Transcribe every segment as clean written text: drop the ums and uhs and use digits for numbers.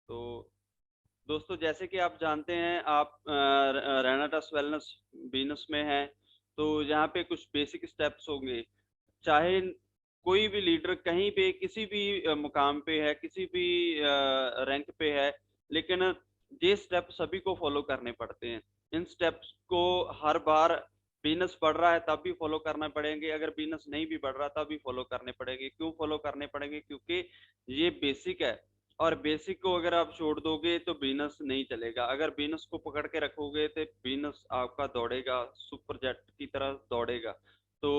तो दोस्तों, जैसे कि आप जानते हैं, आप रैना ट्रस्ट वेलनेस बिजनेस में हैं। तो यहाँ पे कुछ बेसिक स्टेप्स होंगे। चाहे कोई भी लीडर कहीं पे किसी भी मुकाम पे है, किसी भी रैंक पे है, लेकिन ये स्टेप सभी को फॉलो करने पड़ते हैं। इन स्टेप्स को हर बार बिजनेस बढ़ रहा है तब भी फॉलो करना पड़ेंगे, अगर बिजनेस नहीं भी बढ़ रहा तब भी फॉलो करने पड़ेंगे। क्यों फॉलो करने पड़ेंगे? क्योंकि ये बेसिक है। और बेसिक को अगर आप छोड़ दोगे तो बिजनेस नहीं चलेगा। अगर बिजनेस को पकड़ के रखोगे तो बिजनेस आपका दौड़ेगा, सुपर जेट की तरह दौड़ेगा। तो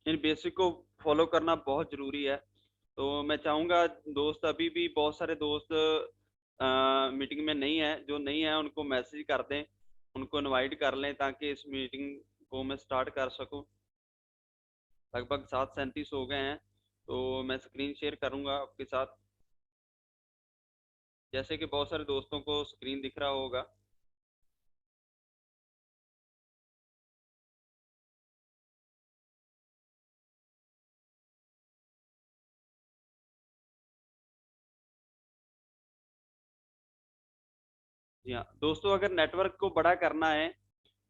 इन बेसिक को फॉलो करना बहुत जरूरी है। तो मैं चाहूंगा, दोस्त अभी भी बहुत सारे दोस्त मीटिंग में नहीं है, जो नहीं है उनको मैसेज कर दें, उनको इनवाइट कर लें ताकि इस मीटिंग को मैं स्टार्ट कर सकूं। लगभग 7:37 हो गए हैं। तो मैं स्क्रीन शेयर करूंगा आपके साथ। जैसे कि बहुत सारे दोस्तों को स्क्रीन दिख रहा होगा। जी हाँ दोस्तों, अगर नेटवर्क को बड़ा करना है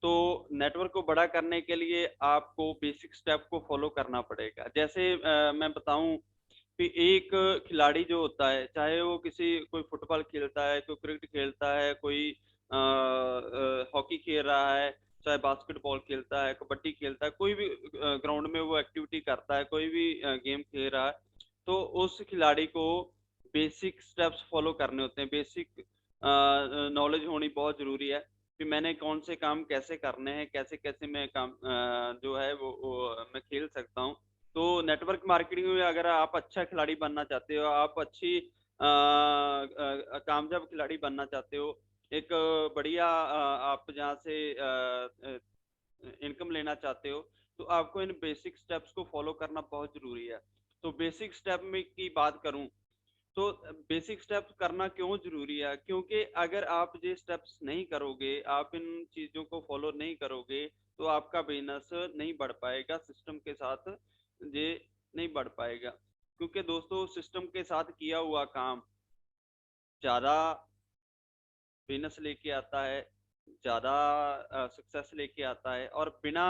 तो नेटवर्क को बड़ा करने के लिए आपको बेसिक स्टेप को फॉलो करना पड़ेगा। जैसे मैं बताऊं कि एक खिलाड़ी जो होता है, चाहे वो किसी कोई फुटबॉल खेलता है, कोई क्रिकेट खेलता है, कोई हॉकी खेल रहा है, चाहे बास्केटबॉल खेलता है, कबड्डी खेलता है, कोई भी ग्राउंड में वो एक्टिविटी करता है, कोई भी गेम खेल रहा है, तो उस खिलाड़ी को बेसिक स्टेप्स फॉलो करने होते हैं। बेसिक नॉलेज होनी बहुत जरूरी है कि मैंने कौन से काम कैसे करने हैं, कैसे कैसे मैं काम जो है वो मैं खेल सकता हूँ। तो नेटवर्क मार्केटिंग में अगर आप अच्छा खिलाड़ी बनना चाहते हो, आप अच्छी कामयाब खिलाड़ी बनना चाहते हो, एक बढ़िया आप जहाँ से इनकम लेना चाहते हो, तो आपको इन बेसिक स्टेप्स को फॉलो करना बहुत जरूरी है। तो बेसिक स्टेप में की बात करूं तो बेसिक स्टेप्स करना क्यों जरूरी है? क्योंकि अगर आप ये स्टेप्स नहीं करोगे, आप इन चीजों को फॉलो नहीं करोगे, तो आपका बिजनेस नहीं बढ़ पाएगा सिस्टम के साथ। ये नहीं बढ़ पाएगा, क्योंकि दोस्तों सिस्टम के साथ किया हुआ काम ज्यादा बिजनेस लेके आता है, ज्यादा सक्सेस लेके आता है। और बिना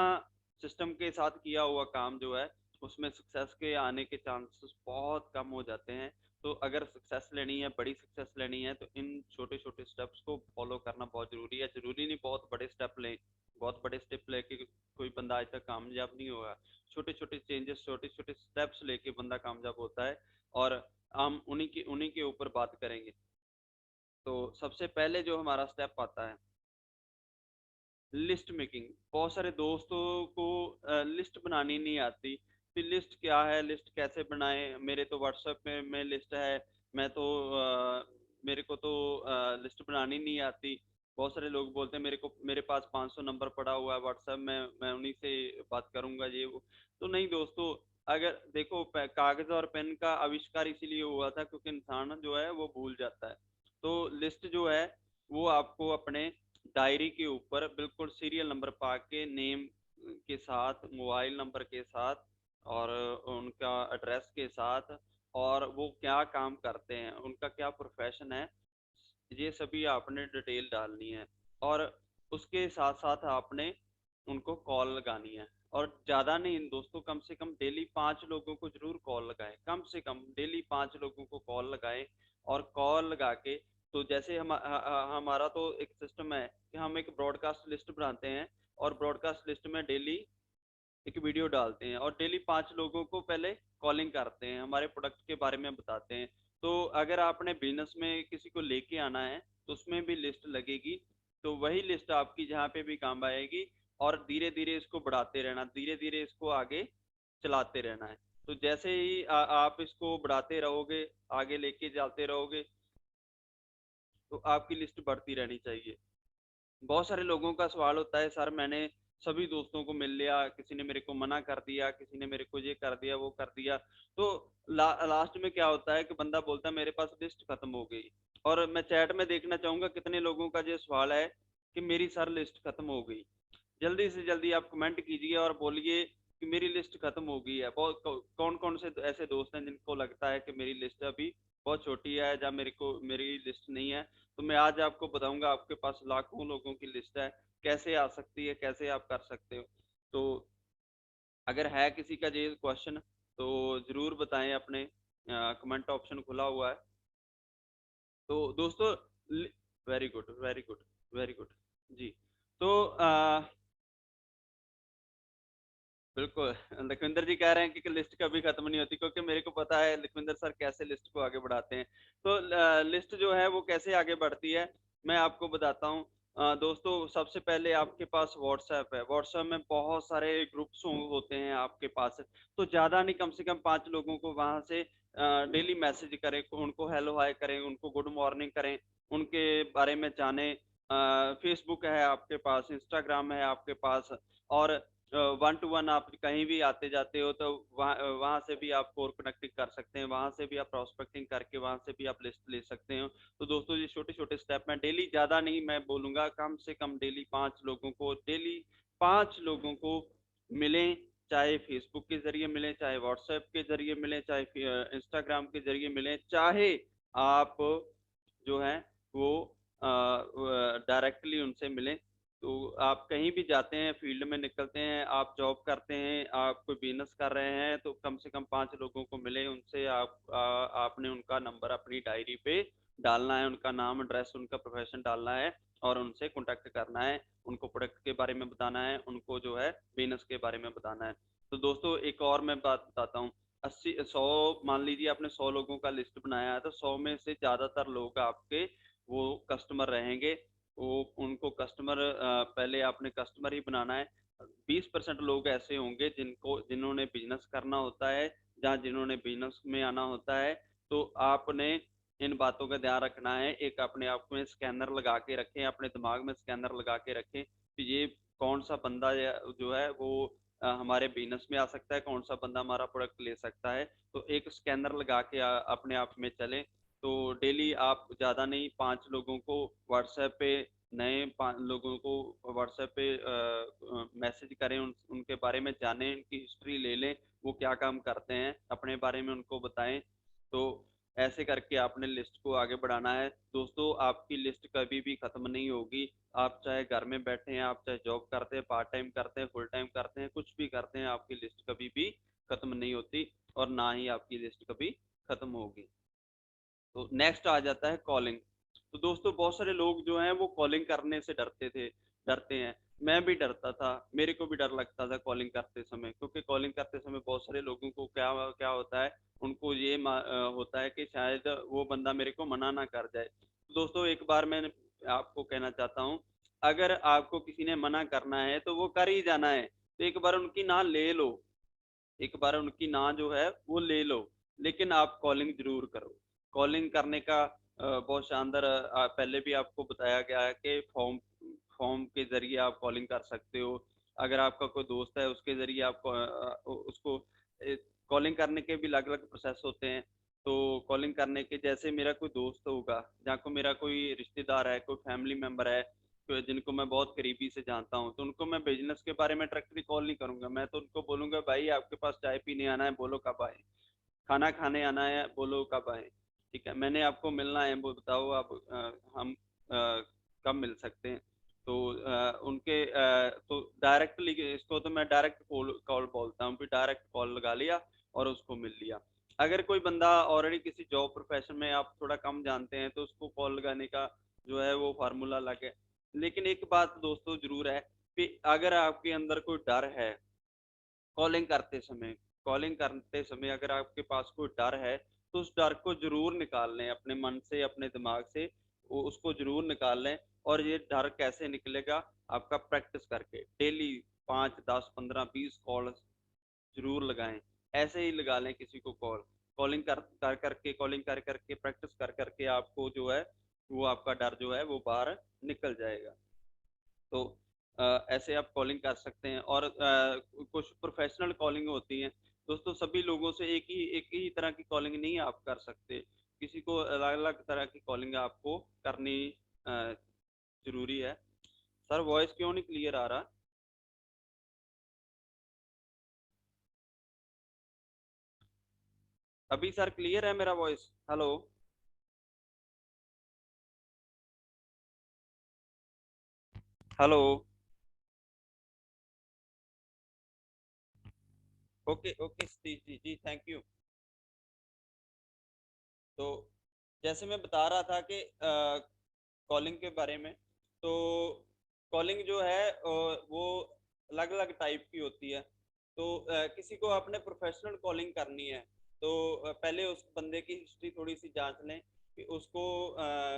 सिस्टम के साथ किया हुआ काम जो है, उसमें सक्सेस के आने के चांसेस बहुत कम हो जाते हैं। तो अगर सक्सेस लेनी है, बड़ी सक्सेस लेनी है, तो इन छोटे छोटे स्टेप्स को फॉलो करना बहुत जरूरी है। जरूरी नहीं बहुत बड़े स्टेप लें, बहुत बड़े स्टेप लेके कोई बंदा आज तक कामयाब नहीं होगा। छोटे छोटे चेंजेस, छोटे छोटे स्टेप्स लेके बंदा कामयाब होता है। और हम उन्हीं के ऊपर बात करेंगे। तो सबसे पहले जो हमारा स्टेप आता है, लिस्ट मेकिंग। बहुत सारे दोस्तों को लिस्ट बनानी नहीं आती। फिर लिस्ट क्या है, लिस्ट कैसे बनाएं? मेरे तो व्हाट्सएप में लिस्ट है, मैं तो मेरे को तो लिस्ट बनानी नहीं आती। बहुत सारे लोग बोलते हैं मेरे पास 500 नंबर पड़ा हुआ है व्हाट्सएप में, मैं उन्हीं से बात करूंगा ये वो। तो नहीं दोस्तों, अगर देखो, कागज और पेन का आविष्कार इसीलिए हुआ था क्योंकि इंसान जो है वो भूल जाता है। तो लिस्ट जो है वो आपको अपने डायरी के ऊपर बिल्कुल सीरियल नंबर पा के, नेम के साथ, मोबाइल नंबर के साथ, और उनका एड्रेस के साथ, और वो क्या काम करते हैं, उनका क्या प्रोफेशन है, ये सभी आपने डिटेल डालनी है। और उसके साथ साथ आपने उनको कॉल लगानी है। और ज्यादा नहीं दोस्तों, कम से कम डेली 5 लोगों को जरूर कॉल लगाएं, कम से कम डेली 5 लोगों को कॉल लगाएं। और कॉल लगा के, तो जैसे हमारा तो एक सिस्टम है कि हम एक ब्रॉडकास्ट लिस्ट बनाते हैं, और ब्रॉडकास्ट लिस्ट में डेली एक वीडियो डालते हैं, और डेली 5 लोगों को पहले कॉलिंग करते हैं, हमारे प्रोडक्ट के बारे में बताते हैं। तो अगर आपने बिजनेस में किसी को लेके आना है तो उसमें भी लिस्ट लगेगी। तो वही लिस्ट आपकी जहाँ पे भी काम आएगी। और धीरे धीरे इसको बढ़ाते रहना, धीरे धीरे इसको आगे चलाते रहना है। तो जैसे ही आप इसको बढ़ाते रहोगे, आगे लेके जाते रहोगे, तो आपकी लिस्ट बढ़ती रहनी चाहिए। बहुत सारे लोगों का सवाल होता है, सर मैंने सभी दोस्तों को मिल लिया, किसी ने मेरे को मना कर दिया, किसी ने मेरे को ये कर दिया, वो कर दिया। तो लास्ट में क्या होता है कि बंदा बोलता है मेरे पास लिस्ट खत्म हो गई। और मैं चैट में देखना चाहूंगा कितने लोगों का ये सवाल है कि मेरी सर लिस्ट खत्म हो गई। जल्दी से जल्दी आप कमेंट कीजिए और बोलिए कि मेरी लिस्ट खत्म हो गई है। बहुत कौन कौन से ऐसे दोस्त हैं जिनको लगता है कि मेरी लिस्ट अभी बहुत छोटी है, जहाँ मेरी लिस्ट नहीं है। तो मैं आज आपको बताऊंगा, आपके पास लाखों लोगों की लिस्ट है, कैसे आ सकती है, कैसे आप कर सकते हो। तो अगर है किसी का ये क्वेश्चन तो जरूर बताएं, अपने कमेंट ऑप्शन खुला हुआ है। तो दोस्तों, very good, very good, very good जी। तो बिल्कुल, लखविंदर जी कह रहे हैं कि लिस्ट कभी खत्म नहीं होती, क्योंकि मेरे को पता है लखविंदर सर कैसे लिस्ट को आगे बढ़ाते हैं। तो लिस्ट जो है वो कैसे आगे बढ़ती है, मैं आपको बताता हूँ। दोस्तों, सबसे पहले आपके पास व्हाट्सएप है। व्हाट्सएप में बहुत सारे ग्रुप्स होते हैं आपके पास। तो ज्यादा नहीं, कम से कम 5 लोगों को वहां से डेली मैसेज करें, उनको हेलो हाय करें, उनको गुड मॉर्निंग करें, उनके बारे में जानें। फेसबुक है आपके पास, इंस्टाग्राम है आपके पास, और 1 to 1 आप कहीं भी आते जाते हो तो वहाँ वहाँ से भी आप कोर कनेक्टिंग कर सकते हैं, वहाँ से भी आप प्रोस्पेक्टिंग करके वहाँ से भी आप लिस्ट ले सकते हो। तो दोस्तों, ये छोटे छोटे स्टेप मैं डेली, ज्यादा नहीं मैं बोलूंगा, कम से कम डेली 5 लोगों को, डेली 5 लोगों को मिलें। चाहे फेसबुक के जरिए मिलें, चाहे व्हाट्सएप के जरिए मिलें, चाहे इंस्टाग्राम के जरिए मिलें, चाहे आप जो है वो डायरेक्टली उनसे मिलें। तो आप कहीं भी जाते हैं, फील्ड में निकलते हैं, आप जॉब करते हैं, आप कोई बिजनेस कर रहे हैं, तो कम से कम 5 लोगों को मिले, उनसे आपने उनका नंबर अपनी डायरी पे डालना है, उनका नाम, एड्रेस, उनका प्रोफेशन डालना है, और उनसे कांटेक्ट करना है। उनको प्रोडक्ट के बारे में बताना है, उनको जो है बिजनेस के बारे में बताना है। तो दोस्तों, एक और मैं बात बताता हूँ। 80 100, मान लीजिए आपने 100 लोगों का लिस्ट बनाया है, तो 100 में से ज्यादातर लोग आपके वो कस्टमर रहेंगे। वो उनको कस्टमर, पहले आपने कस्टमर ही बनाना है। 20% लोग ऐसे होंगे जिन्होंने बिजनेस करना होता है, जहाँ जिन्होंने बिजनेस में आना होता है। तो आपने इन बातों का ध्यान रखना है। एक अपने आप में स्कैनर लगा के रखें, अपने दिमाग में स्कैनर लगा के रखें कि ये कौन सा बंदा जो है वो हमारे बिजनेस में आ सकता है, कौन सा बंदा हमारा प्रोडक्ट ले सकता है। तो एक स्कैनर लगा के अपने आप में चलें। तो डेली आप ज़्यादा नहीं, 5 लोगों को व्हाट्सएप पे, नए 5 लोगों को व्हाट्सएप पे मैसेज करें, उनके बारे में जानें, उनकी हिस्ट्री ले लें, वो क्या काम करते हैं, अपने बारे में उनको बताएं। तो ऐसे करके आपने लिस्ट को आगे बढ़ाना है। दोस्तों, आपकी लिस्ट कभी भी खत्म नहीं होगी। आप चाहे घर में बैठे हैं, आप चाहे जॉब करते हैं, पार्ट टाइम करते हैं, फुल टाइम करते हैं, कुछ भी करते हैं, आपकी लिस्ट कभी भी खत्म नहीं होती, और ना ही आपकी लिस्ट कभी खत्म होगी। तो नेक्स्ट आ जाता है कॉलिंग। तो दोस्तों, बहुत सारे लोग जो हैं वो कॉलिंग करने से डरते हैं। मैं भी डरता था, मेरे को भी डर लगता था कॉलिंग करते समय, क्योंकि कॉलिंग करते समय बहुत सारे लोगों को क्या क्या होता है, उनको ये होता है कि शायद वो बंदा मेरे को मना ना कर जाए। तो दोस्तों, एक बार मैं आपको कहना चाहता हूँ, अगर आपको किसी ने मना करना है तो वो कर ही जाना है, तो एक बार उनकी ना ले लो, एक बार उनकी ना जो है वो ले लो, लेकिन आप कॉलिंग जरूर करो। कॉलिंग करने का बहुत शानदार, पहले भी आपको बताया गया है कि फॉर्म फॉर्म के जरिए आप कॉलिंग कर सकते हो। अगर आपका कोई दोस्त है, उसके जरिए आप उसको कॉलिंग करने के भी अलग अलग प्रोसेस होते हैं। तो कॉलिंग करने के, जैसे मेरा कोई दोस्त होगा, जहाँ को मेरा कोई रिश्तेदार है, कोई फैमिली मेम्बर है, जिनको मैं बहुत करीबी से जानता हूँ, तो उनको मैं बिजनेस के बारे में डायरेक्टली कॉल नहीं करूंगा। मैं तो उनको बोलूंगा, भाई आपके पास चाय पीने आना है, बोलो कब आए, खाना खाने आना है, बोलो कब आए, ठीक है, मैंने आपको मिलना है, वो बताओ आप, हम कब मिल सकते हैं। तो तो डायरेक्टली, इसको तो मैं डायरेक्ट कॉल कॉल बोलता हूँ, फिर डायरेक्ट कॉल लगा लिया और उसको मिल लिया। अगर कोई बंदा ऑलरेडी किसी जॉब प्रोफेशन में आप थोड़ा कम जानते हैं, तो उसको कॉल लगाने का जो है वो फार्मूला अलग है। लेकिन एक बात दोस्तों जरूर है कि अगर आपके अंदर कोई डर है कॉलिंग करते समय, कॉलिंग करते समय अगर आपके पास कोई डर है, तो उस डर को जरूर निकाल लें अपने मन से, अपने दिमाग से, उसको जरूर निकाल लें। और ये डर कैसे निकलेगा? आपका प्रैक्टिस करके डेली 5 10 15 20 कॉल जरूर लगाएं। ऐसे ही लगा लें किसी को कॉल, कॉलिंग कर करके, कॉलिंग कर करके, प्रैक्टिस कर करके आपको जो है वो आपका डर जो है वो बाहर निकल जाएगा। तो ऐसे आप कॉलिंग कर सकते हैं। और कुछ प्रोफेशनल कॉलिंग होती है दोस्तों, सभी लोगों से एक ही तरह की कॉलिंग नहीं आप कर सकते, किसी को अलग अलग तरह की कॉलिंग आपको करनी अ, जरूरी है। सर, वॉइस क्यों नहीं क्लियर आ रहा? अभी सर क्लियर है मेरा voice? Hello. Hello. Okay okay Satish ji, जी थैंक यू। तो जैसे मैं बता रहा था कि कॉलिंग के बारे में, तो कॉलिंग जो है वो अलग अलग टाइप की होती है। तो किसी को आपने प्रोफेशनल कॉलिंग करनी है, तो पहले उस बंदे की हिस्ट्री थोड़ी सी जांच लें कि उसको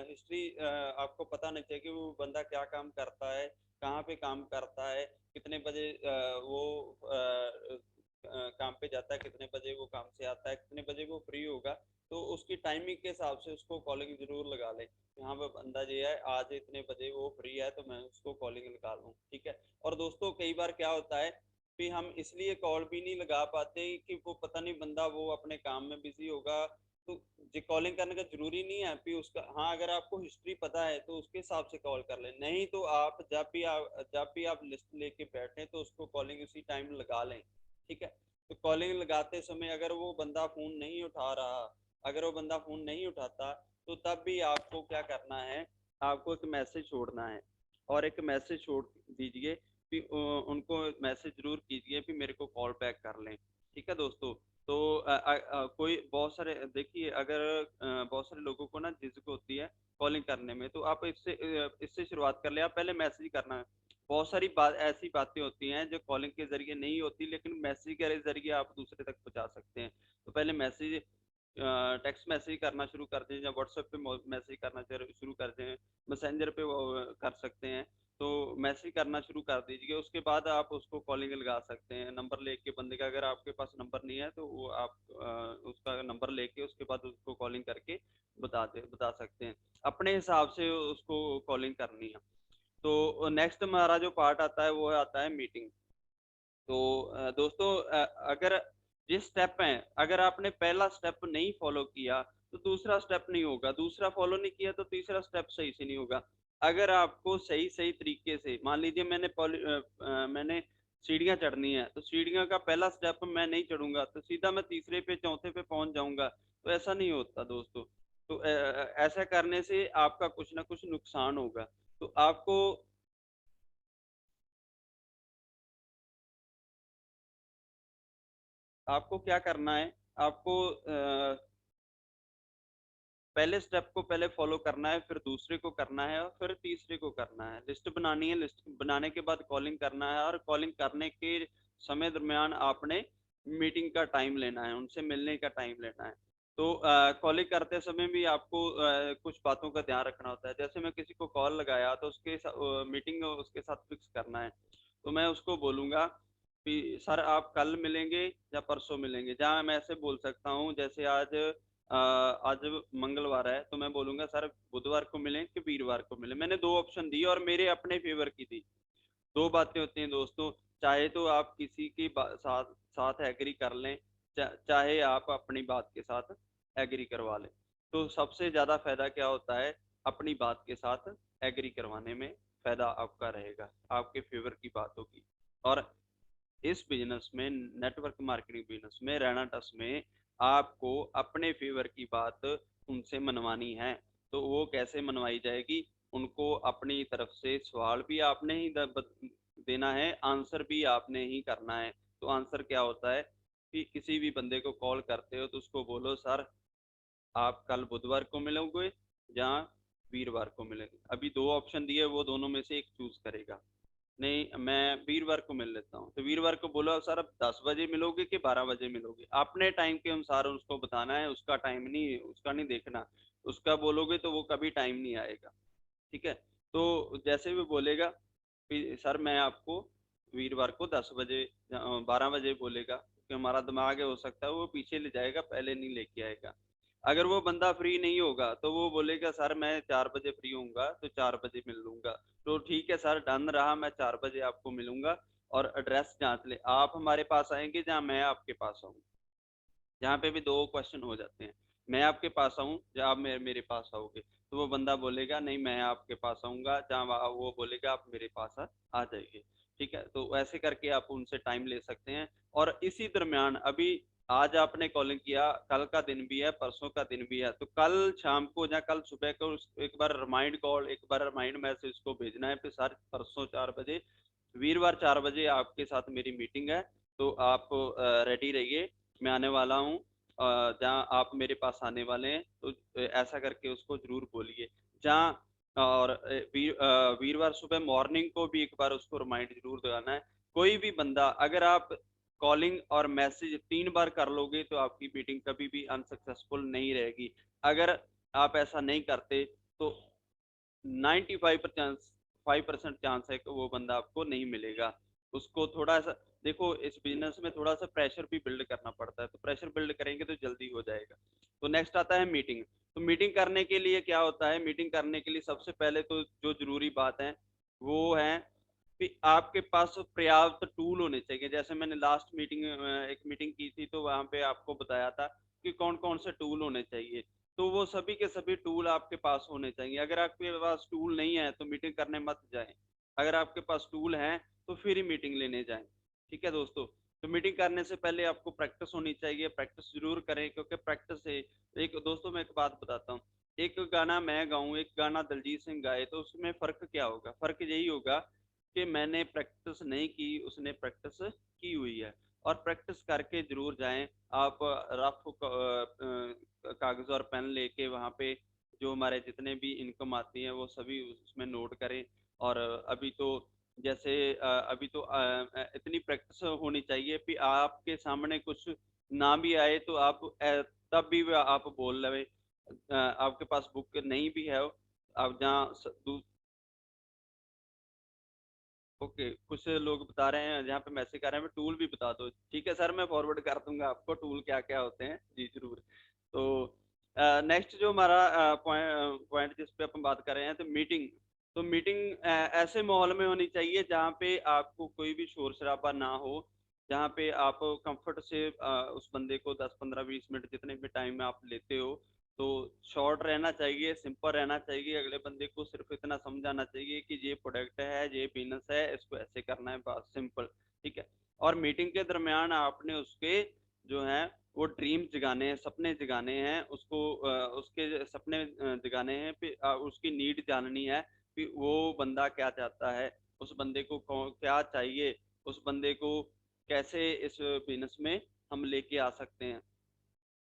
हिस्ट्री आपको पता नहीं चाहिए कि वो बंदा क्या काम करता है, कहाँ पे काम करता है, कितने बजे वो काम पे जाता है, कितने बजे वो काम से आता है, कितने बजे वो फ्री होगा। तो उसकी टाइमिंग के हिसाब से उसको कॉलिंग जरूर लगा लें। यहाँ पे बंदा जो है आज इतने बजे वो फ्री है तो मैं उसको कॉलिंग लगा लूँ, ठीक है। और दोस्तों कई बार क्या होता है कि हम इसलिए कॉल भी नहीं लगा पाते कि वो पता नहीं बंदा वो अपने काम में बिजी होगा। तो जी कॉलिंग करने का जरूरी नहीं है कि उसका, हाँ अगर आपको हिस्ट्री पता है तो उसके हिसाब से कॉल कर लें, नहीं तो आप जब भी आप लिस्ट लेके बैठे तो उसको कॉलिंग उसी टाइम लगा लें, ठीक है। तो कॉलिंग लगाते समय अगर वो बंदा फोन नहीं उठा रहा, अगर वो बंदा फोन नहीं उठाता, तो तब भी आपको क्या करना है, आपको एक मैसेज छोड़ना है। और एक मैसेज छोड़ दीजिए कि उनको मैसेज जरूर कीजिए कि मेरे को कॉल बैक कर लें, ठीक है दोस्तों। तो कोई बहुत सारे देखिए, अगर बहुत सारे लोगों को ना झिझक होती है कॉलिंग करने में, तो आप इससे शुरुआत कर ले, आप पहले मैसेज करना है। बहुत सारी बात ऐसी बातें होती हैं जो कॉलिंग के जरिए नहीं होती, लेकिन मैसेज के जरिए आप दूसरे तक पहुंचा सकते हैं। तो पहले मैसेज, टेक्स्ट मैसेज करना शुरू कर दें, या व्हाट्सएप पे मैसेज करना शुरू कर दें, मैसेंजर पे वो कर सकते हैं। तो मैसेज करना शुरू कर दीजिए, उसके बाद आप उसको कॉलिंग लगा सकते हैं नंबर लेके बंदे का। अगर आपके पास नंबर नहीं है तो वो आप उसका नंबर लेके उसके बाद उसको कॉलिंग करके बता सकते हैं, अपने हिसाब से उसको कॉलिंग करनी है। तो नेक्स्ट हमारा जो पार्ट आता है वो आता है मीटिंग। तो दोस्तों अगर जिस स्टेप है, अगर आपने पहला स्टेप नहीं फॉलो किया तो दूसरा स्टेप नहीं होगा, दूसरा फॉलो नहीं किया तो तीसरा स्टेप सही से नहीं होगा। अगर आपको सही सही तरीके से, मान लीजिए मैंने सीढ़ियां चढ़नी है, तो सीढ़ियां का पहला स्टेप मैं नहीं चढ़ूंगा तो सीधा मैं तीसरे पे चौथे पे पहुंच जाऊंगा, तो ऐसा नहीं होता दोस्तों। तो ऐसा करने से आपका कुछ ना कुछ नुकसान होगा। तो आपको क्या करना है, आपको पहले स्टेप को पहले फॉलो करना है, फिर दूसरे को करना है और फिर तीसरे को करना है। लिस्ट बनानी है, लिस्ट बनाने के बाद कॉलिंग करना है, और कॉलिंग करने के समय दरमियान आपने मीटिंग का टाइम लेना है, उनसे मिलने का टाइम लेना है। तो कॉलिंग करते समय भी आपको कुछ बातों का ध्यान रखना होता है। जैसे मैं किसी को कॉल लगाया तो उसके मीटिंग उसके साथ फिक्स करना है। तो मैं उसको बोलूंगा कि सर आप कल मिलेंगे या परसों मिलेंगे। जहाँ मैं ऐसे बोल सकता हूँ, जैसे आज मंगलवार है तो मैं बोलूंगा सर बुधवार को मिलें कि वीरवार को मिलें। मैंने दो ऑप्शन दी और मेरे अपने फेवर की दी। दो बातें होती हैं दोस्तों, चाहे तो आप किसी की साथ साथ एग्री कर लें, चाहे आप अपनी बात के साथ एग्री करवा लें। तो सबसे ज्यादा फायदा क्या होता है, अपनी बात के साथ एग्री करवाने में फायदा आपका रहेगा, आपके फेवर की बात होगी। और इस बिजनेस में, नेटवर्क मार्केटिंग बिजनेस में, रहना टस में, आपको अपने फेवर की बात उनसे मनवानी है। तो वो कैसे मनवाई जाएगी, उनको अपनी तरफ से सवाल भी आपने ही देना है, आंसर भी आपने ही करना है। तो आंसर क्या होता है कि किसी भी बंदे को कॉल करते हो तो उसको बोलो सर आप कल बुधवार को मिलोगे या वीरवार को मिलेंगे। अभी दो ऑप्शन दिए, वो दोनों में से एक चूज करेगा। नहीं मैं वीरवार को मिल लेता हूँ, तो वीरवार को बोलो सर अब 10 बजे मिलोगे कि 12 बजे मिलोगे, अपने टाइम के अनुसार उसको बताना है, उसका टाइम नहीं, उसका नहीं देखना। उसका बोलोगे तो वो कभी टाइम नहीं आएगा, ठीक है। तो जैसे भी बोलेगा कि सर मैं आपको वीरवार को 10 बजे 12 बजे बोलेगा, क्योंकि हमारा दिमाग है, हो सकता है वो पीछे ले जाएगा, पहले नहीं लेके आएगा। अगर वो बंदा फ्री नहीं होगा तो वो बोलेगा सर मैं 4 बजे फ्री होऊंगा तो 4 बजे मिल लूंगा। तो ठीक है सर डन रहा, मैं 4 बजे आपको मिलूंगा। और एड्रेस जांच ले, आप हमारे पास आएंगे जहाँ मैं आपके पास आऊँ। यहाँ पे भी दो क्वेश्चन हो जाते हैं, मैं आपके पास आऊँ या आप मेरे पास आओगे। तो वो बंदा बोलेगा नहीं मैं आपके पास आऊंगा, जहाँ वो बोलेगा आप मेरे पास आ जाइए, ठीक है। तो ऐसे करके आप उनसे टाइम ले सकते हैं। और इसी दरमियान अभी आज आपने कॉलिंग किया, कल का दिन भी है, परसों का दिन भी है, तो कल शाम को या कल सुबह को एक बार रिमाइंड कॉल, एक बार रिमाइंड मैसेज को भेजना है, फिर सर परसों 4 बजे, वीरवार 4 बजे आपके साथ मेरी मीटिंग है, तो आप रेडी रहिए, मैं आने वाला हूँ, जहाँ आप मेरे पास आने वाले हैं, तो ऐसा करके उसको जरूर बोलिए। जहाँ और वीरवार सुबह मॉर्निंग को भी एक बार उसको रिमाइंड जरूर दिलाना है। कोई भी बंदा, अगर आप कॉलिंग और मैसेज 3 बार कर लोगे तो आपकी मीटिंग कभी भी अनसक्सेसफुल नहीं रहेगी। अगर आप ऐसा नहीं करते तो 95% चांस है कि वो बंदा आपको नहीं मिलेगा। उसको थोड़ा सा देखो, इस बिजनेस में थोड़ा सा प्रेशर भी बिल्ड करना पड़ता है, तो प्रेशर बिल्ड करेंगे तो जल्दी हो जाएगा। तो नेक्स्ट आता है मीटिंग। तो मीटिंग करने के लिए क्या होता है, मीटिंग करने के लिए सबसे पहले तो जो जरूरी बात है वो है कि आपके पास पर्याप्त टूल होने चाहिए। जैसे मैंने लास्ट मीटिंग, एक मीटिंग की थी, तो वहां पे आपको बताया था कि कौन कौन से टूल होने चाहिए। तो वो सभी के सभी टूल आपके पास होने चाहिए। अगर आपके पास टूल नहीं है तो मीटिंग करने मत जाएं। अगर आपके पास टूल हैं तो फिर ही मीटिंग लेने जाएं। ठीक है दोस्तों। तो मीटिंग करने से पहले आपको प्रैक्टिस होनी चाहिए, प्रैक्टिस जरूर करें, क्योंकि प्रैक्टिस से एक दोस्तों मैं एक बात बताता हूँ। एक गाना मैं गाऊं, एक गाना दलजीत सिंह गाए, तो उसमें फर्क क्या होगा? फर्क यही होगा कि मैंने प्रैक्टिस नहीं की, उसने प्रैक्टिस की हुई है। और प्रैक्टिस करके जरूर जाएं। आप रफ कागज और पेन लेके वहाँ पे जो हमारे जितने भी इनकम आती है वो सभी उसमें नोट करें। और अभी तो जैसे अभी तो इतनी प्रैक्टिस होनी चाहिए कि आपके सामने कुछ ना भी आए तो आप तब भी आप बोल रहे। आपके पास बुक नहीं भी है, आप जहाँ ओके, कुछ लोग बता रहे हैं जहाँ पे मैसेज कर रहे हैं, टूल भी बता दो। ठीक है सर, मैं फॉरवर्ड कर दूंगा आपको टूल क्या क्या होते हैं, जी जरूर। तो नेक्स्ट जो हमारा पॉइंट जिस पे अपन बात कर रहे हैं, तो मीटिंग। तो मीटिंग ऐसे माहौल में होनी चाहिए जहाँ पे आपको कोई भी शोर शराबा ना हो, जहाँ पे आप कंफर्ट से उस बंदे को 10 15 20 मिनट जितने भी टाइम आप लेते हो, तो शॉर्ट रहना चाहिए, सिंपल रहना चाहिए। अगले बंदे को सिर्फ इतना समझाना चाहिए कि ये प्रोडक्ट है, ये बिजनेस है, इसको ऐसे करना है, बस सिंपल। ठीक है। और मीटिंग के दरमियान आपने उसके जो है वो ड्रीम जगाने हैं, सपने जगाने हैं, उसको उसके सपने जगाने हैं, फिर उसकी नीड जाननी है कि वो बंदा क्या चाहता है, उस बंदे को क्या चाहिए, उस बंदे को कैसे इस बिजनेस में हम लेके आ सकते हैं।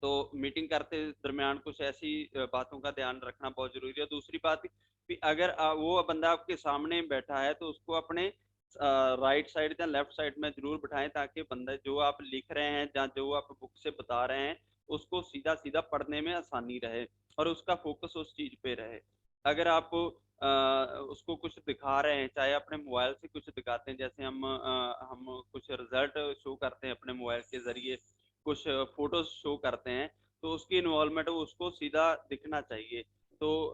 तो मीटिंग करते दरमियान कुछ ऐसी बातों का ध्यान रखना बहुत जरूरी है। दूसरी बात कि अगर वो बंदा आपके सामने बैठा है तो उसको अपने राइट साइड या लेफ्ट साइड में जरूर बिठाएं, ताकि बंदा जो आप लिख रहे हैं या जो आप बुक से बता रहे हैं उसको सीधा सीधा पढ़ने में आसानी रहे और उसका फोकस उस चीज पे रहे। अगर आप उसको कुछ दिखा रहे हैं, चाहे अपने मोबाइल से कुछ दिखाते हैं, जैसे हम कुछ रिजल्ट शो करते हैं अपने मोबाइल के जरिए, कुछ फोटोज शो करते हैं, तो उसकी इन्वॉल्वमेंट उसको सीधा दिखना चाहिए। तो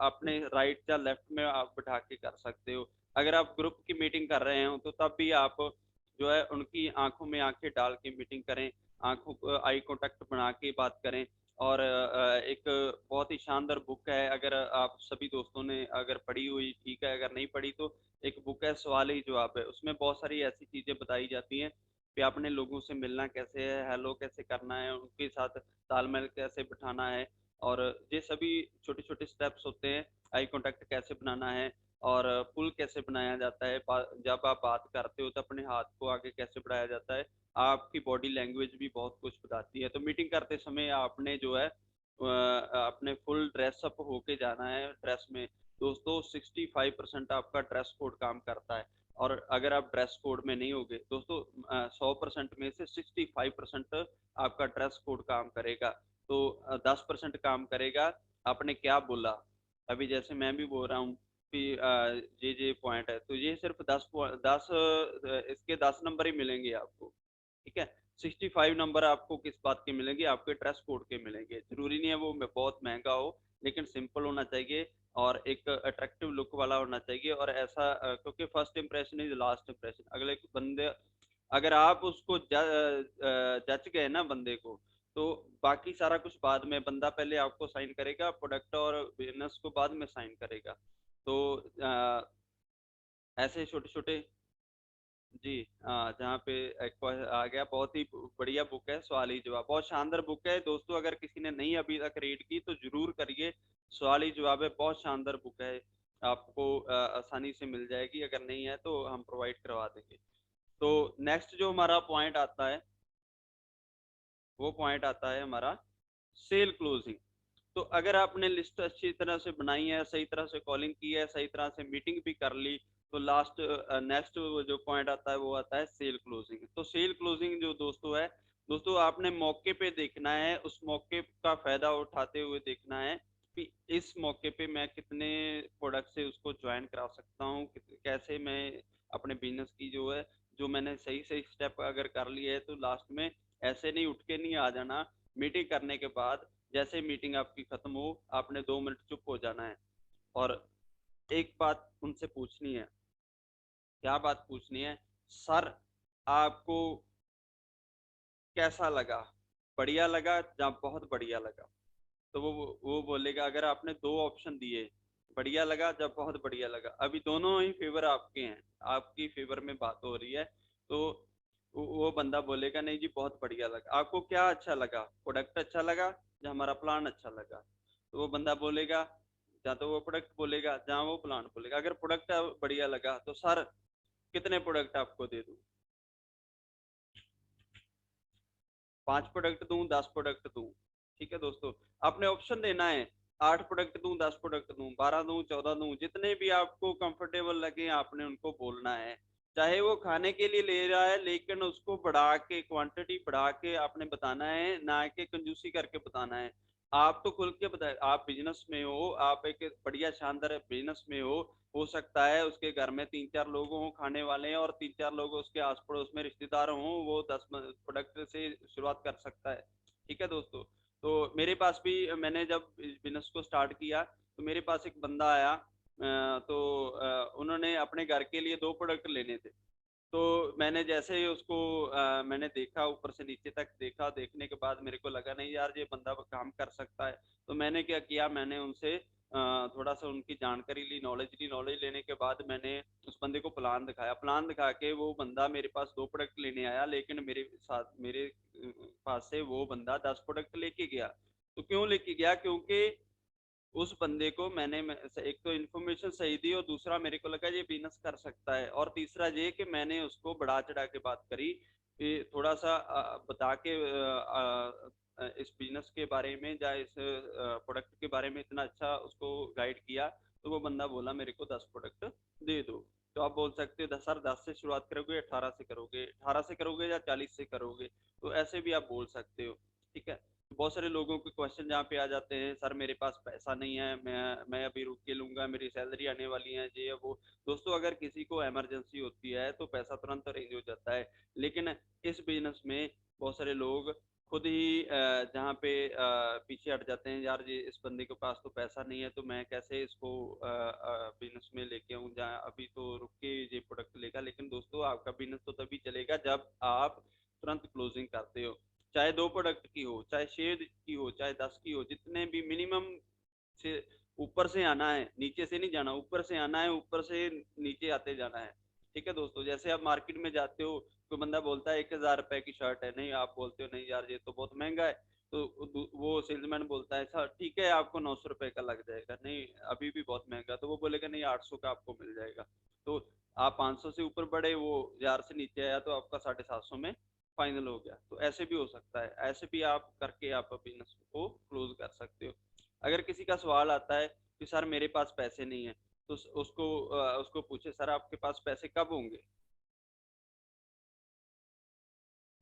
अपने राइट या लेफ्ट में आप बिठा के कर सकते हो। अगर आप ग्रुप की मीटिंग कर रहे हो तो तब भी आप जो है उनकी आंखों में आंखें डाल के मीटिंग करें, आंखों आई कांटेक्ट बना के बात करें। और एक बहुत ही शानदार बुक है, अगर आप सभी दोस्तों ने अगर पढ़ी हुई ठीक है, अगर नहीं पढ़ी तो एक बुक है सवाल ही जवाब है। उसमें बहुत सारी ऐसी चीजें बताई जाती हैं कि आपने लोगों से मिलना कैसे है, हेलो कैसे करना है, उनके साथ तालमेल कैसे बिठाना है, और ये सभी छोटे छोटे स्टेप्स होते हैं। आई कांटेक्ट कैसे बनाना है, और पुल कैसे बनाया जाता है, जब आप बात करते हो तो अपने हाथ को आगे कैसे बढ़ाया जाता है। आपकी बॉडी लैंग्वेज भी बहुत कुछ बताती है। तो मीटिंग करते समय आपने जो है अपने फुल ड्रेसअप होके जाना है ड्रेस में। दोस्तों 65% आपका ड्रेस कोड काम करता है, और अगर आप ड्रेस कोड में नहीं होगे दोस्तों, 100% में से 65% आपका ड्रेस कोड काम करेगा। तो 10% काम करेगा आपने क्या बोला। अभी जैसे मैं भी बोल रहा हूँ कि ये पॉइंट है, तो ये सिर्फ 10 इसके 10 नंबर ही मिलेंगे आपको। ठीक है। 65 नंबर आपको किस बात के मिलेंगे? आपके ड्रेस कोड के मिलेंगे। जरूरी नहीं है वो बहुत महंगा हो, लेकिन सिंपल होना चाहिए और एक अट्रैक्टिव लुक वाला होना चाहिए। और ऐसा क्योंकि first impression is last impression. अगले बंदे, अगर आप उसको जच गए ना बंदे को, तो बाकी सारा कुछ बाद में, बंदा पहले आपको साइन करेगा, प्रोडक्ट और बिजनेस को बाद में साइन करेगा। तो ऐसे छोटे छोटे जी, जहाँ पे एक आ गया, बहुत ही बढ़िया बुक है सवाल ही जवाब, बहुत शानदार बुक है दोस्तों। अगर किसी ने नहीं अभी तक रीड की तो जरूर करिए। सवाल ही जवाब है, बहुत शानदार बुक है, आपको आसानी से मिल जाएगी। अगर नहीं है तो हम प्रोवाइड करवा देंगे। तो नेक्स्ट जो हमारा पॉइंट आता है, वो पॉइंट आता है हमारा सेल क्लोजिंग। तो अगर आपने लिस्ट अच्छी तरह से बनाई है, सही तरह से कॉलिंग की है, सही तरह से मीटिंग भी कर ली, तो लास्ट नेक्स्ट जो पॉइंट आता है वो आता है सेल क्लोजिंग। तो सेल क्लोजिंग जो दोस्तों है, दोस्तों आपने मौके पे देखना है, उस मौके का फायदा उठाते हुए देखना है कि इस मौके पे मैं कितने प्रोडक्ट से उसको ज्वाइन करा सकता हूँ, कैसे मैं अपने बिजनेस की जो है, जो मैंने सही सही स्टेप अगर कर लिए है तो लास्ट में ऐसे नहीं उठ के नहीं आ जाना। मीटिंग करने के बाद जैसे मीटिंग आपकी खत्म हो, आपने 2 मिनट चुप हो जाना है और एक बात उनसे पूछनी है। क्या बात पूछनी है? सर, आपको कैसा लगा? बढ़िया लगा या बहुत बढ़िया लगा? तो वो बोलेगा, अगर आपने दो ऑप्शन दिए, बढ़िया लगा जब बहुत बढ़िया लगा, अभी दोनों ही फेवर आपके हैं, आपकी फेवर में बात हो रही है, तो वो बंदा बोलेगा नहीं जी बहुत बढ़िया लगा। आपको क्या अच्छा लगा? प्रोडक्ट अच्छा लगा या हमारा प्लान अच्छा लगा? तो वो बंदा बोलेगा, या तो वो प्रोडक्ट बोलेगा जहाँ वो प्लान बोलेगा। अगर प्रोडक्ट बढ़िया लगा तो सर कितने प्रोडक्ट आपको दे दूं? 5 प्रोडक्ट दूं, 10 प्रोडक्ट दूं? ठीक है दोस्तों, आपने ऑप्शन देना है। 8 प्रोडक्ट दूं, 10 प्रोडक्ट दूं, 12 दूं, 14 दूं, जितने भी आपको कंफर्टेबल लगे आपने उनको बोलना है। चाहे वो खाने के लिए ले रहा है, लेकिन उसको बढ़ा के, क्वांटिटी बढ़ा के आपने बताना है, ना कि कंजूसी करके बताना है। आप तो खुल के बताए, आप बिजनेस में हो, आप एक बढ़िया शानदार बिजनेस में हो सकता है उसके घर में 3-4 लोग हों खाने वाले हैं, और 3-4 लोग उसके आस पड़ोस में रिश्तेदार हों, वो 10 प्रोडक्ट से शुरुआत कर सकता है। ठीक है दोस्तों। तो मेरे पास भी, मैंने जब बिजनेस को स्टार्ट किया तो मेरे पास एक बंदा आया, तो उन्होंने अपने घर के लिए 2 प्रोडक्ट लेने थे। तो मैंने जैसे ही उसको मैंने देखा, ऊपर से नीचे तक देखा, देखने के बाद मेरे को लगा नहीं यार ये बंदा काम कर सकता है। तो मैंने क्या किया, मैंने उनसे थोड़ा सा उनकी जानकारी ली, नॉलेज ली। नॉलेज लेने के बाद मैंने उस बंदे को प्लान दिखाया। प्लान दिखा के वो बंदा मेरे पास 2 प्रोडक्ट लेने आया, लेकिन मेरे साथ, मेरे पास से वो बंदा 10 प्रोडक्ट लेके गया। तो क्यों लेके गया? क्योंकि उस बंदे को मैंने एक तो इन्फॉर्मेशन सही दी, और दूसरा मेरे को लगा ये बिजनेस कर सकता है, और तीसरा ये कि मैंने उसको बढ़ा चढ़ा के बात करी कि थोड़ा सा बता के इस बिजनेस के बारे में या इस प्रोडक्ट के बारे में इतना अच्छा उसको गाइड किया। तो वो बंदा बोला मेरे को 10 प्रोडक्ट दे दो। तो आप बोल सकते हो सर 10 से शुरुआत करोगे, 18 से करोगे, 18 से करोगे या 40 से करोगे? तो ऐसे भी आप बोल सकते हो। ठीक है। बहुत सारे लोगों के क्वेश्चन जहाँ पे आ जाते हैं, सर मेरे पास पैसा नहीं है, मैं अभी रुक के लूंगा, मेरी सैलरी आने वाली है, ये वो। दोस्तों अगर किसी को इमरजेंसी होती है तो पैसा तुरंत अरेंज हो जाता है, लेकिन इस बिजनेस में बहुत सारे लोग खुद ही जहाँ पे पीछे हट जाते हैं, यार ये इस बंदे के पास तो पैसा नहीं है, तो मैं कैसे इसको बिजनेस में लेके आऊँ, जहाँ अभी तो रुक के ये प्रोडक्ट लेगा। लेकिन दोस्तों आपका बिजनेस तो तभी चलेगा जब आप तुरंत क्लोजिंग करते हो। चाहे 2 प्रोडक्ट की हो, चाहे शेयर की हो, चाहे 10 की हो, जितने भी मिनिमम से ऊपर से आना है, नीचे से नहीं जाना, ऊपर से आना है, ऊपर से नीचे आते जाना है। ठीक है दोस्तों, जैसे आप मार्केट में जाते हो, कोई बंदा बोलता है 1,000 रुपए की शर्ट है, नहीं आप बोलते हो नहीं यार ये तो बहुत महंगा है। तो वो सेल्समैन बोलता है सर ठीक है आपको 900 रुपए का लग जाएगा, नहीं अभी भी बहुत महंगा। तो वो बोलेगा नहीं 800 का आपको मिल जाएगा। तो आप 500 से ऊपर बढ़े, वो 1,000 से नीचे आया तो आपका 750 में फाइनल हो गया। तो ऐसे भी हो सकता है, ऐसे भी आप करके आप बिजनेस को क्लोज कर सकते हो। अगर किसी का सवाल आता है कि सर मेरे पास पैसे नहीं है, तो उसको पूछे सर आपके पास पैसे कब होंगे?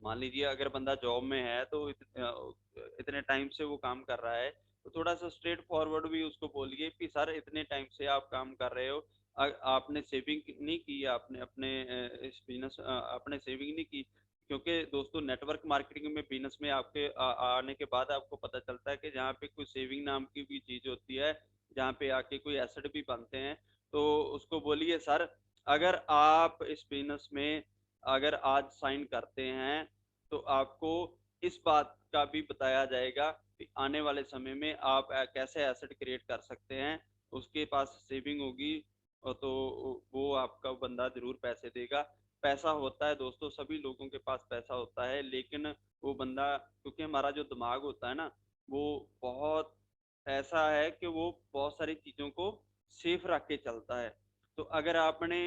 मान लीजिए अगर बंदा जॉब में है तो इतने टाइम से वो काम कर रहा है, तो थोड़ा सा स्ट्रेट फॉरवर्ड भी उसको बोलिए कि सर इतने टाइम से आप काम कर रहे हो, आपने सेविंग नहीं की, आपने अपने इस बिजनेस आपने सेविंग नहीं की। क्योंकि दोस्तों नेटवर्क मार्केटिंग में, बिजनेस में आपके आने के बाद आपको पता चलता है कि जहाँ पे कोई सेविंग नाम की भी चीज होती है, जहाँ पे आके कोई एसेट भी बनते हैं। तो उसको बोलिए सर अगर आप इस बिजनेस में अगर आज साइन करते हैं तो आपको इस बात का भी बताया जाएगा कि आने वाले समय में आप कैसे एसेट क्रिएट कर सकते हैं, उसके पास सेविंग होगी, और तो वो आपका बंदा जरूर पैसे देगा। पैसा होता है दोस्तों, सभी लोगों के पास पैसा होता है, लेकिन वो बंदा, क्योंकि हमारा जो दिमाग होता है ना, वो बहुत ऐसा है कि वो बहुत सारी चीजों को सेफ रख के चलता है। तो अगर आपने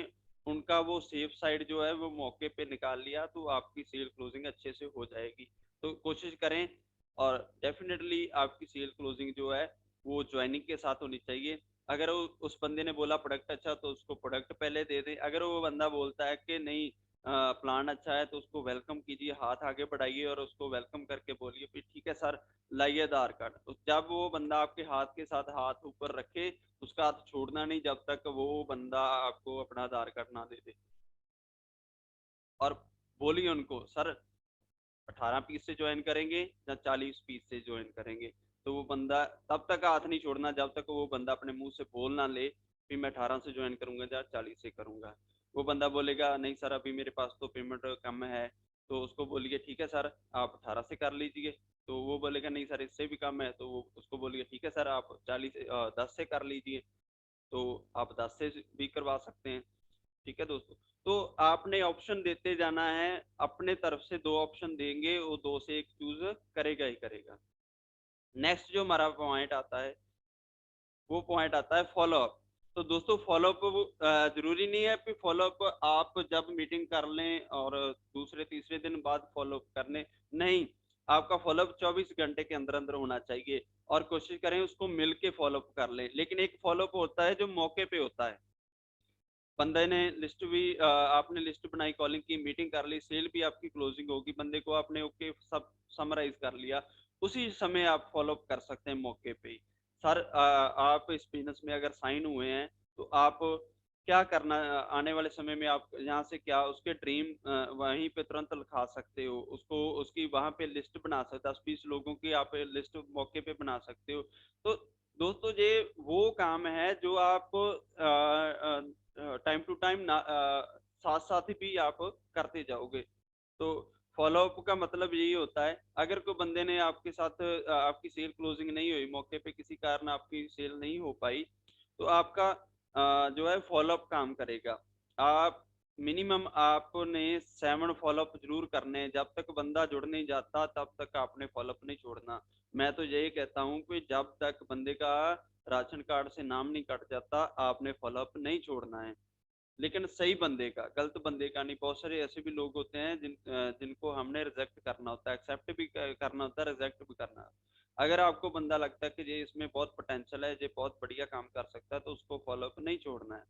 उनका वो सेफ साइड जो है वो मौके पे निकाल लिया, तो आपकी सेल क्लोजिंग अच्छे से हो जाएगी। तो कोशिश करें, और डेफिनेटली आपकी सेल क्लोजिंग जो है वो ज्वाइनिंग के साथ होनी चाहिए। अगर उस बंदे ने बोला प्रोडक्ट अच्छा, तो उसको प्रोडक्ट पहले दे दें। अगर वो बंदा बोलता है कि नहीं प्लान अच्छा है, तो उसको वेलकम कीजिए, हाथ आगे बढ़ाइए और उसको वेलकम करके बोलिए फिर ठीक है सर, लाइए आधार कार्ड। तो जब वो बंदा आपके हाथ के साथ हाथ ऊपर रखे, उसका हाथ छोड़ना नहीं जब तक वो बंदा आपको अपना आधार कार्ड ना दे दे। और बोलिए उनको सर 18 पीस से ज्वाइन करेंगे या 40 पीस से ज्वाइन करेंगे। तो वो बंदा तब तक हाथ नहीं छोड़ना जब तक वो बंदा अपने मुंह से बोल ना ले फिर मैं 18 से ज्वाइन करूंगा या 40 से करूंगा। वो बंदा बोलेगा नहीं सर अभी मेरे पास तो पेमेंट कम है, तो उसको बोलिए ठीक है सर आप 18 से कर लीजिए। तो वो बोलेगा नहीं सर इससे भी कम है, तो वो उसको बोलिए ठीक है सर आप 10 से कर लीजिए। तो आप 10 से भी करवा सकते हैं। ठीक है दोस्तों। तो आपने ऑप्शन देते जाना है, अपने तरफ से दो ऑप्शन देंगे, वो दो से एक चूज करेगा ही करेगा। नेक्स्ट जो हमारा पॉइंट आता है, वो पॉइंट आता है फॉलोअप। तो दोस्तों फॉलोअप जरूरी नहीं है कि फॉलोअप आप जब मीटिंग कर लें और दूसरे तीसरे दिन बाद फॉलोअप करने, नहीं, आपका फॉलोअप 24 घंटे के अंदर अंदर होना चाहिए। और कोशिश करें उसको मिल के फॉलोअप कर लें। लेकिन एक फॉलोअप होता है जो मौके पे होता है, बंदे ने लिस्ट भी आपने लिस्ट बनाई, कॉलिंग की, मीटिंग कर ली, सेल भी आपकी क्लोजिंग होगी, बंदे को आपने ओके सब समराइज कर लिया, उसी समय आप फॉलोअप कर सकते हैं मौके पे ही। सर आप इस बिजनेस में अगर साइन हुए हैं तो आप क्या करना, आने वाले समय में आप यहाँ से क्या उसके ड्रीम वहीं पे तुरंत लिखा सकते हो, उसको उसकी वहां पे लिस्ट बना सकते, 10-20 लोगों की आप लिस्ट मौके पे बना सकते हो। तो दोस्तों ये वो काम है जो आप टाइम टू टाइम ना साथ साथ ही भी आप करते जाओगे। तो फॉलोअप का मतलब यही होता है, अगर कोई बंदे ने आपके साथ आपकी सेल क्लोजिंग नहीं हुई, मौके पे किसी कारण आपकी सेल नहीं हो पाई, तो आपका जो है फॉलोअप काम करेगा। आप मिनिमम आपने 7 फॉलोअप जरूर करने हैं, जब तक बंदा जुड़ नहीं जाता तब तक आपने फॉलोअप नहीं छोड़ना। मैं तो यही कहता हूँ कि जब तक बंदे का राशन कार्ड से नाम नहीं कट जाता आपने फॉलोअप नहीं छोड़ना है। लेकिन सही बंदे का, गलत बंदे का नहीं। बहुत सारे ऐसे भी लोग होते हैं जिनको हमने रिजेक्ट करना होता है, एक्सेप्ट भी करना होता है, रिजेक्ट भी करना है। अगर आपको बंदा लगता है कि ये इसमें बहुत पोटेंशियल है, ये बहुत बढ़िया काम कर सकता है, तो उसको फॉलोअप नहीं छोड़ना है।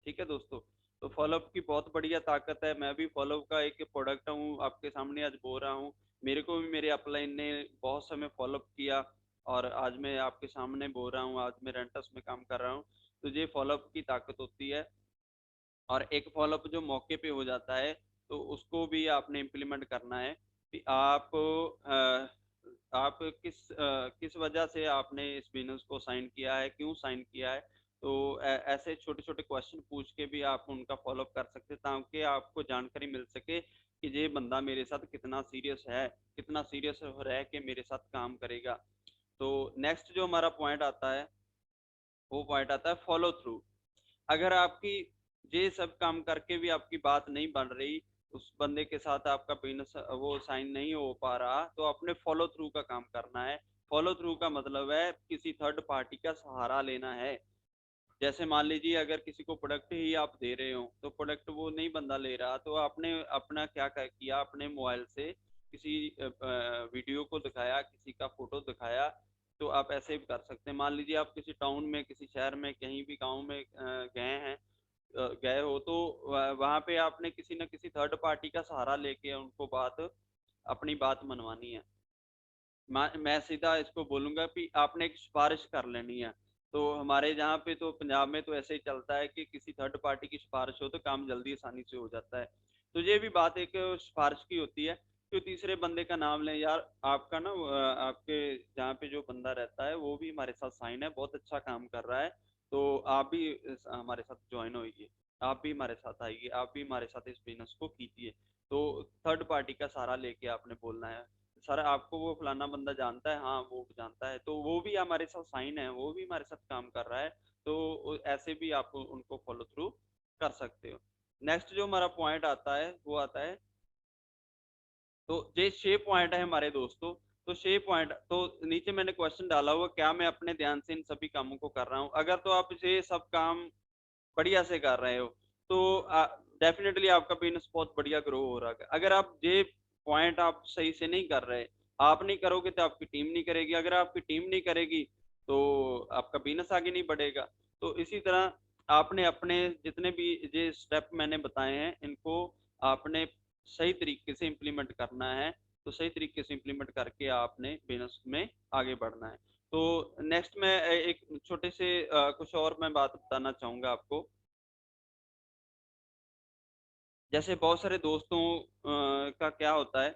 ठीक है दोस्तों। तो फॉलोअप की बहुत बढ़िया ताकत है। मैं भी फॉलोअप का एक प्रोडक्ट हूँ, आपके सामने आज बोल रहा हूँ। मेरे को भी मेरे अपलाइन ने बहुत समय फॉलोअप किया, और आज मैं आपके सामने बोल रहा हूँ, आज मैं रेंटस में काम कर रहा हूँ। तो ये फॉलोअप की ताकत होती है। और एक फॉलोअप जो मौके पे हो जाता है, तो उसको भी आपने इम्प्लीमेंट करना है कि आप किस वजह से आपने इस बिजनेस को साइन किया है, क्यों साइन किया है। तो ऐसे छोटे छोटे क्वेश्चन पूछ के भी आप उनका फॉलोअप कर सकते हैं, ताकि आपको जानकारी मिल सके कि ये बंदा मेरे साथ कितना सीरियस है, कितना सीरियस रह के मेरे साथ काम करेगा। तो नेक्स्ट जो हमारा पॉइंट आता है, वो पॉइंट आता है फॉलो थ्रू। अगर आपकी ये सब काम करके भी आपकी बात नहीं बन रही, उस बंदे के साथ आपका बिजनेस वो साइन नहीं हो पा रहा, तो आपने फॉलो थ्रू का काम करना है। फॉलो थ्रू का मतलब है किसी थर्ड पार्टी का सहारा लेना है। जैसे मान लीजिए अगर किसी को प्रोडक्ट ही आप दे रहे हो, तो प्रोडक्ट वो नहीं बंदा ले रहा, तो आपने अपना किया, अपने मोबाइल से किसी वीडियो को दिखाया, किसी का फोटो दिखाया। तो आप ऐसे भी कर सकते हैं। मान लीजिए आप किसी टाउन में, किसी शहर में, कहीं भी गांव में गए हैं, गए हो, तो वहां पे आपने किसी न किसी थर्ड पार्टी का सहारा लेके उनको अपनी बात मनवानी है। मैं सीधा इसको बोलूंगा कि आपने एक सिफारिश कर लेनी है। तो हमारे यहाँ पे तो पंजाब में तो ऐसे ही चलता है कि किसी थर्ड पार्टी की सिफारिश हो तो काम जल्दी आसानी से हो जाता है। तो ये भी बात एक सिफारिश की होती है। तो तीसरे बंदे का नाम लें, यार आपका ना आपके जहाँ पे जो बंदा रहता है वो भी हमारे साथ साइन है, बहुत अच्छा काम कर रहा है, तो आप भी हमारे साथ ज्वाइन होइए, आप भी हमारे साथ आइए, आप भी हमारे साथ इस बिजनेस को कीजिए। तो थर्ड पार्टी का सहारा लेके आपने बोलना है, सर आपको वो फलाना बंदा जानता है, हाँ वो जानता है, तो वो भी हमारे साथ साइन है, वो भी हमारे साथ काम कर रहा है। तो ऐसे भी आप उनको फॉलो थ्रू कर सकते हो। नेक्स्ट जो हमारा पॉइंट आता है वो आता है, तो ये 6 पॉइंट है हमारे दोस्तों। तो 6 पॉइंट, तो नीचे मैंने क्वेश्चन डाला हुआ, क्या मैं अपने ध्यान से इन सभी कामों को कर रहा हूँ? अगर तो आप ये सब काम बढ़िया से कर रहे हो तो डेफिनेटली आपका बिजनेस बहुत बढ़िया ग्रो हो रहा है। अगर आप ये पॉइंट आप सही से नहीं कर रहे, आप नहीं करोगे तो आपकी टीम नहीं करेगी, अगर आपकी टीम नहीं करेगी तो आपका बिजनेस आगे नहीं बढ़ेगा। तो इसी तरह आपने अपने जितने भी ये स्टेप मैंने बताए हैं इनको आपने सही तरीके से इम्प्लीमेंट करना है। तो सही तरीके से इम्प्लीमेंट करके आपने बिजनेस में आगे बढ़ना है। तो नेक्स्ट मैं एक छोटे से कुछ और मैं बात बताना चाहूंगा आपको। जैसे बहुत सारे दोस्तों का क्या होता है,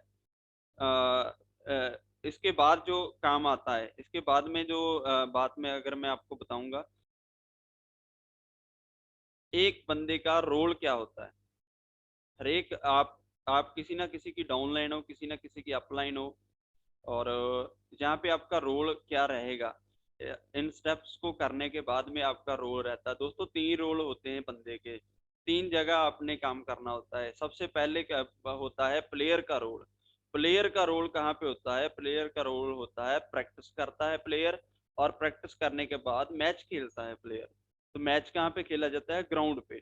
इसके बाद जो काम आता है, इसके बाद में जो बात में अगर मैं आपको बताऊंगा, एक बंदे का रोल क्या होता है। हर एक आप किसी ना किसी की डाउनलाइन हो, किसी ना किसी की अपलाइन हो, और जहाँ पे आपका रोल क्या रहेगा, इन स्टेप्स को करने के बाद में आपका रोल रहता है। दोस्तों 3 रोल होते हैं बंदे के, 3 जगह आपने काम करना होता है। सबसे पहले क्या होता है, प्लेयर का रोल। प्लेयर का रोल कहाँ पे होता है? प्लेयर का रोल होता है, प्रैक्टिस करता है प्लेयर, और प्रैक्टिस करने के बाद मैच खेलता है प्लेयर। तो मैच कहाँ पे खेला जाता है? ग्राउंड पे।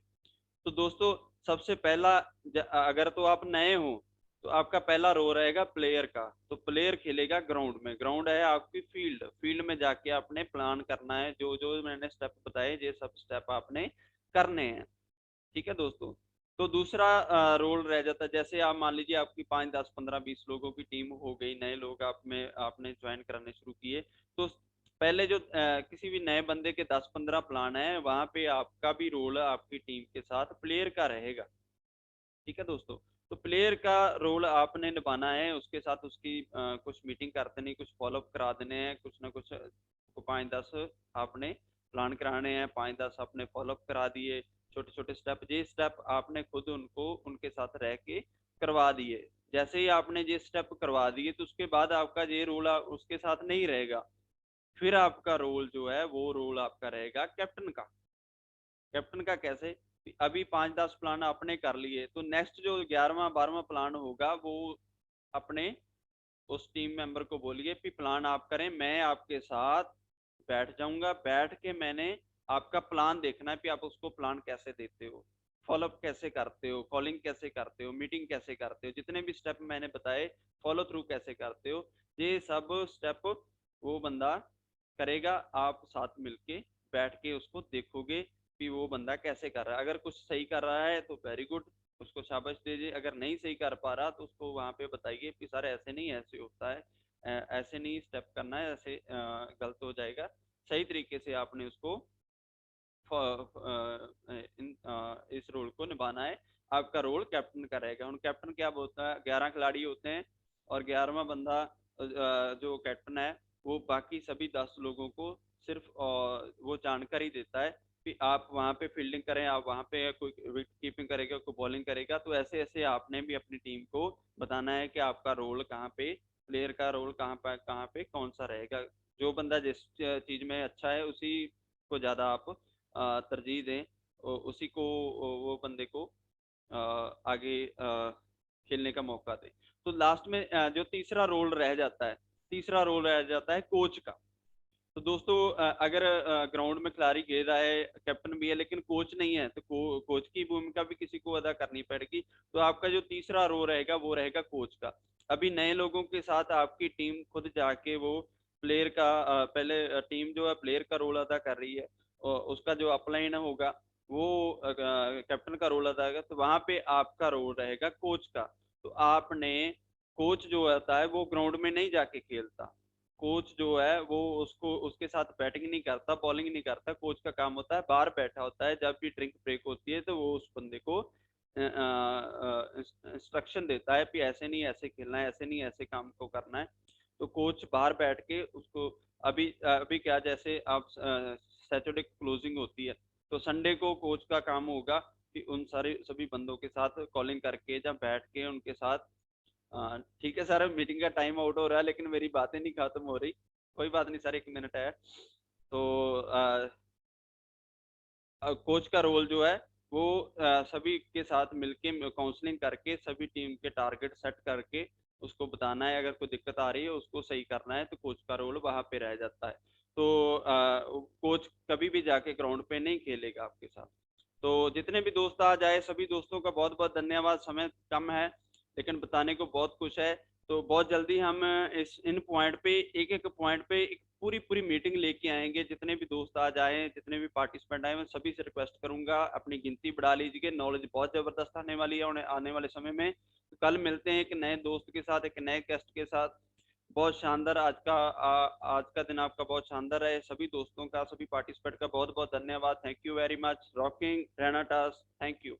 तो दोस्तों सबसे पहला, अगर तो आप नए हो तो आपका पहला रो रहेगा प्लेयर का। तो प्लेयर खेलेगा ग्राउंड में, ग्राउंड है आपकी फील्ड, फील्ड में जाके आपने प्लान करना है, जो जो मैंने स्टेप बताए ये सब स्टेप आपने करने हैं। ठीक है दोस्तों। तो दूसरा रोल रह जाता है, जैसे आप मान लीजिए आपकी 5 10 15 20 लोगों की टीम हो गई, नए लोग आप में आपने ज्वाइन करने शुरू किए। तो पहले जो किसी भी नए बंदे के 10 15 प्लान है, वहां पे आपका भी रोल आपकी टीम के साथ प्लेयर का रहेगा। ठीक है दोस्तों। तो प्लेयर का रोल आपने निभाना है, उसके साथ उसकी कुछ मीटिंग कर देनी, कुछ फॉलोअप करा देने हैं, कुछ ना कुछ को 5 10 आपने प्लान कराने हैं, 5 10 आपने फॉलोअप करा दिए। छोटे छोटे स्टेप, ये स्टेप आपने खुद उनको उनके साथ रह के करवा दिए। जैसे ही आपने ये स्टेप करवा दिए तो उसके बाद आपका ये रोल उसके साथ नहीं रहेगा। फिर आपका रोल जो है वो रोल आपका रहेगा कैप्टन का। कैप्टन का कैसे? अभी 5 10 प्लान आपने कर लिए, तो नेक्स्ट जो 11वां 12वां प्लान होगा वो अपने उस टीम मेंबर को बोलिए कि प्लान आप करें, मैं आपके साथ बैठ जाऊंगा, बैठ के मैंने आपका प्लान देखना है कि आप उसको प्लान कैसे देते हो, फॉलोअप कैसे करते हो, कॉलिंग कैसे करते हो, मीटिंग कैसे करते हो, जितने भी स्टेप मैंने बताए फॉलो थ्रू कैसे करते हो, ये सब स्टेप वो बंदा करेगा। आप साथ मिलके बैठ के उसको देखोगे कि वो बंदा कैसे कर रहा है। अगर कुछ सही कर रहा है तो वेरी गुड, उसको शाबाश दीजिए। अगर नहीं सही कर पा रहा तो उसको वहां पे बताइए कि सर ऐसे नहीं, ऐसे होता है, ऐसे नहीं स्टेप करना है, ऐसे गलत हो जाएगा। सही तरीके से आपने उसको इस रोल को निभाना है। आपका रोल कैप्टन का रहेगा। उन कैप्टन क्या होता है, 11 खिलाड़ी होते हैं, और 11वां बंदा जो कैप्टन है वो बाकी सभी 10 लोगों को सिर्फ वो जानकारी देता है कि आप वहाँ पे फील्डिंग करें, आप वहाँ पे कोई विकेट कीपिंग करेगा, कोई बॉलिंग करेगा। तो ऐसे ऐसे आपने भी अपनी टीम को बताना है कि आपका रोल कहाँ पे, प्लेयर का रोल कहाँ पे कौन सा रहेगा। जो बंदा जिस चीज में अच्छा है उसी को ज्यादा आप तरजीह दें, उसी को वो बंदे को आगे खेलने का मौका दें। तो लास्ट में जो तीसरा रोल रह जाता है, तीसरा रोल रह जाता है कोच का। तो दोस्तों अगर ग्राउंड में खिलाड़ी खेल रहा है, कैप्टन भी है, लेकिन कोच नहीं है, तो कोच की भूमिका भी किसी को अदा करनी पड़ेगी। तो आपका जो तीसरा रो रहेगा वो रहेगा कोच का। अभी नए लोगों के साथ आपकी टीम खुद जाके वो प्लेयर का पहले टीम जो है प्लेयर का रोल अदा कर रही है, और उसका जो अपलाइन होगा वो कैप्टन का रोल अदा करेगा। तो वहां पे आपका रोल रहेगा कोच का। तो आपने, कोच जो होता है वो ग्राउंड में नहीं जाके खेलता। कोच जो है वो उसको उसके साथ बैटिंग नहीं करता, बॉलिंग नहीं करता। कोच का काम होता है बाहर बैठा होता है, जब भी ड्रिंक ब्रेक होती है तो वो उस बंदे को इंस्ट्रक्शन देता है कि ऐसे नहीं ऐसे खेलना है, ऐसे नहीं ऐसे काम को करना है। तो कोच बाहर बैठ के उसको, अभी अभी क्या, जैसे आप सैटरडे क्लोजिंग होती है, तो संडे को कोच का काम होगा कि उन सारे सभी बंदों के साथ कॉलिंग करके जब बैठ के उनके साथ ठीक है सर, मीटिंग का टाइम आउट हो रहा है लेकिन मेरी बातें नहीं खत्म हो रही। कोई बात नहीं सर, 1 मिनट है। तो कोच का रोल जो है वो सभी के साथ मिलके काउंसलिंग करके सभी टीम के टारगेट सेट करके उसको बताना है, अगर कोई दिक्कत आ रही है उसको सही करना है, तो कोच का रोल वहां पे रह जाता है। तो कोच कभी भी जाके ग्राउंड पे नहीं खेलेगा आपके साथ। तो जितने भी दोस्त आ जाए, सभी दोस्तों का बहुत बहुत धन्यवाद। समय कम है लेकिन बताने को बहुत कुछ है। तो बहुत जल्दी हम इस इन पॉइंट पे, एक एक पॉइंट पे एक पूरी पूरी मीटिंग लेके आएंगे। जितने भी दोस्त आ जाएं, जितने भी पार्टिसिपेंट आए, मैं सभी से रिक्वेस्ट करूंगा अपनी गिनती बढ़ा लीजिए। नॉलेज बहुत जबरदस्त आने वाली है आने वाले समय में। तो कल मिलते हैं एक नए दोस्त के साथ, एक नए गेस्ट के साथ। बहुत शानदार आज का दिन आपका बहुत शानदार है। सभी दोस्तों का, सभी पार्टिसिपेंट का बहुत बहुत धन्यवाद। Thank you very much. Rocking रेनाटास, थैंक यू।